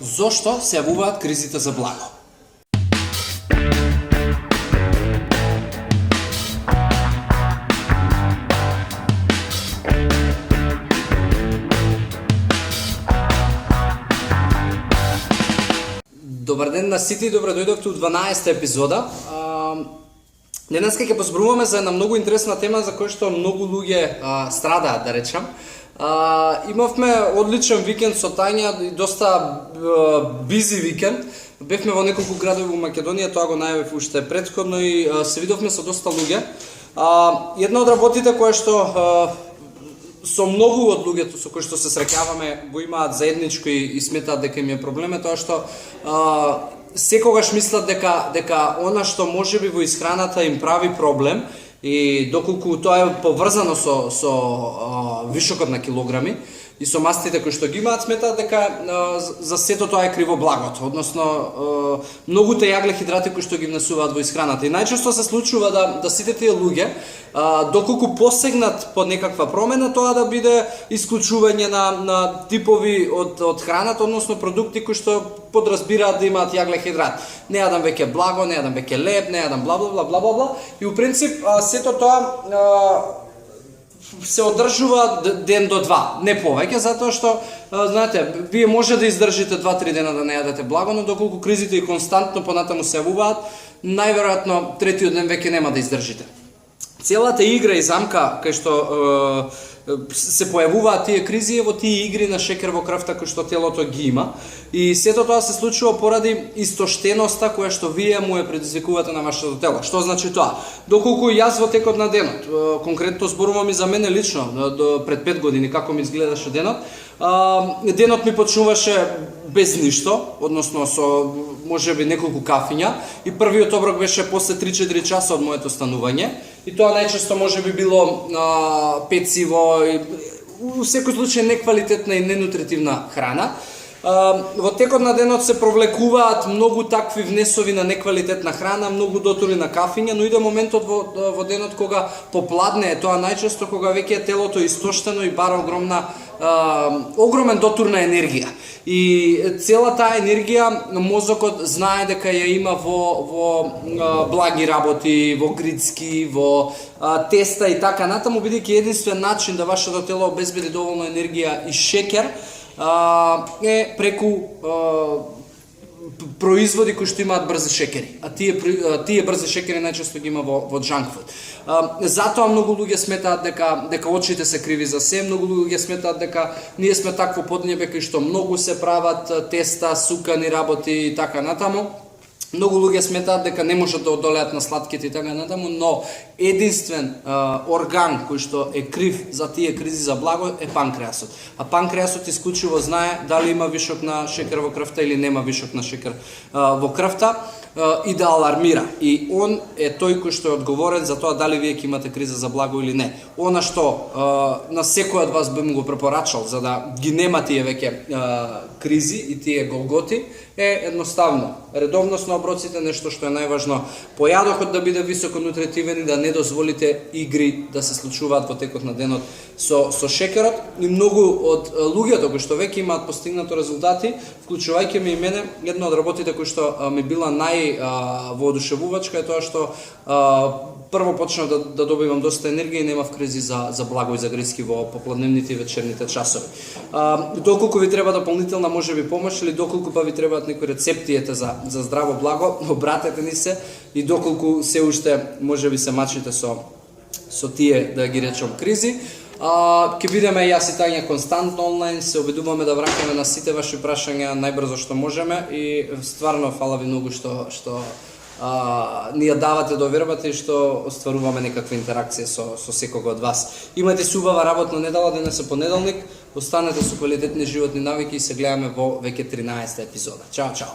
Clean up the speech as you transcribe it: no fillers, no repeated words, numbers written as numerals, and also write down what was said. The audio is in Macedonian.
Зошто се јавуваат кризите за благо? Добар ден на сите и добре дојдовте у 12-та епизода. Денеска ќе позборуваме за една многу интересна тема за која што многу луѓе страдаат, да речам. Имавме одличен викенд со Тања и доста бизи викенд. Бевме во неколку градови во Македонија, тоа го најавив уште претходно и се видовме со доста луѓе. Една од работите која што со многу од луѓето со кои што се среќаваме го имаат заедничко и сметаат дека им е проблем е тоа што секогаш мислат дека она што можеби во исхраната им прави проблем и доколку тоа е поврзано со вишокот на килограми и со мастите кои што ги имаат, сметаат дека за сето тоа е криво благото, односно многуте јаглехидрати кои што ги внесуваат во исхраната. И најчесто се случува да сите тие луѓе доколку посегнат по некаква промена, тоа да биде исклучување на типови од храната, односно продукти кои што подразбираат да имаат јаглехидрат. Не јадам веќе благо, не јадам веќе леб, не јадам бла бла бла бла бла бла. И у принцип сето тоа се одржува ден до два, не повеќе, затоа што знаете, вие може да издржите 2-3 дена да не јадете благо, но доколку кризите и константно понатаму се јавуваат, најверојатно третиот ден веќе нема да издржите. Целата игра и замка кај што се појавуваат тие кризи е во тие игри на шекер во крвта кој што телото ги има. И сето тоа се случува поради истоштеноста која што вие му ја предизвикувате на вашето тело. Што значи тоа? Доколку јас во текот на денот, конкретно зборувам и за мене лично, пред 5 години како ми изгледаше денот, денот ми почнуваше без ништо, односно со можеби неколку кафиња, и првиот оброк беше после 3-4 часа од моето станување, и тоа најчесто можеби било пециво, и во секој случај неквалитетна и ненутритивна храна. Во текот на денот се провлекуваат многу такви внесови на неквалитетна храна, многу дотури на кафиња, но иде моментот во денот кога попладне, тоа најчесто кога веќе телото е истоштено и бара огромен дотур на енергија. И цела таа енергија мозокот знае дека ја има во благи работи, во грицки, во теста и така натаму, бидејќи единствен начин да вашето тело обезбеди доволно енергија и шекер е преку производи кои што имаат брзи шекери. А тие брзи шекери најчесто ги има во junk food. Затоа многу луѓе сметаат дека очите се криви за се, многу луѓе сметаат дека ние сме такво поднебе кај што многу се прават теста, сукани работи и така натаму. Многу луѓе сметаат дека не можат да одолеат на сладките и така натаму, но единствен орган кој што е крив за тие кризи за благо е панкреасот. А панкреасот исклучиво знае дали има вишок на шекер во крвта или нема вишок на шекер во крвта и да алармира. И он е тој кој што е одговорен за тоа дали вие ќе имате криза за благо или не. Она што на секој од вас би му го препорачал за да ги нема тие веќе кризи и тие голготи е едноставно. Редовност на оброците, нешто што е најважно, појадокот да биде високо нутритивен и да не дозволите игри да се случуваат во текот на денот со шекерот. И многу од луѓето кои што веќе имаат постигнато резултати, вклучувајќи ме и мене, една од работите кои што ми била воодушевувачка е тоа што прво почнав да добивам доста енергија и немав кризи за благо и за гризки во попладневните и вечерните часови. Доколку ви треба дополнителна можеби помош или доколку па ви требаат некои рецепти за здраво благо, обратете ни се, и доколку се уште можеби се мачите со тие, да ги речам, кризи, ќе бидеме јас и Тања константно онлайн, се обидуваме да враќаме на сите ваши прашања најбрзо што можеме и стварно фала ви многу што ни ја давате до вербата и што остваруваме некаква интеракција со секого од вас. Имате си убава работна недела, денес е понеделник, останете со квалитетни животни навики и се гледаме во веќе 13-та епизода. Чао, чао!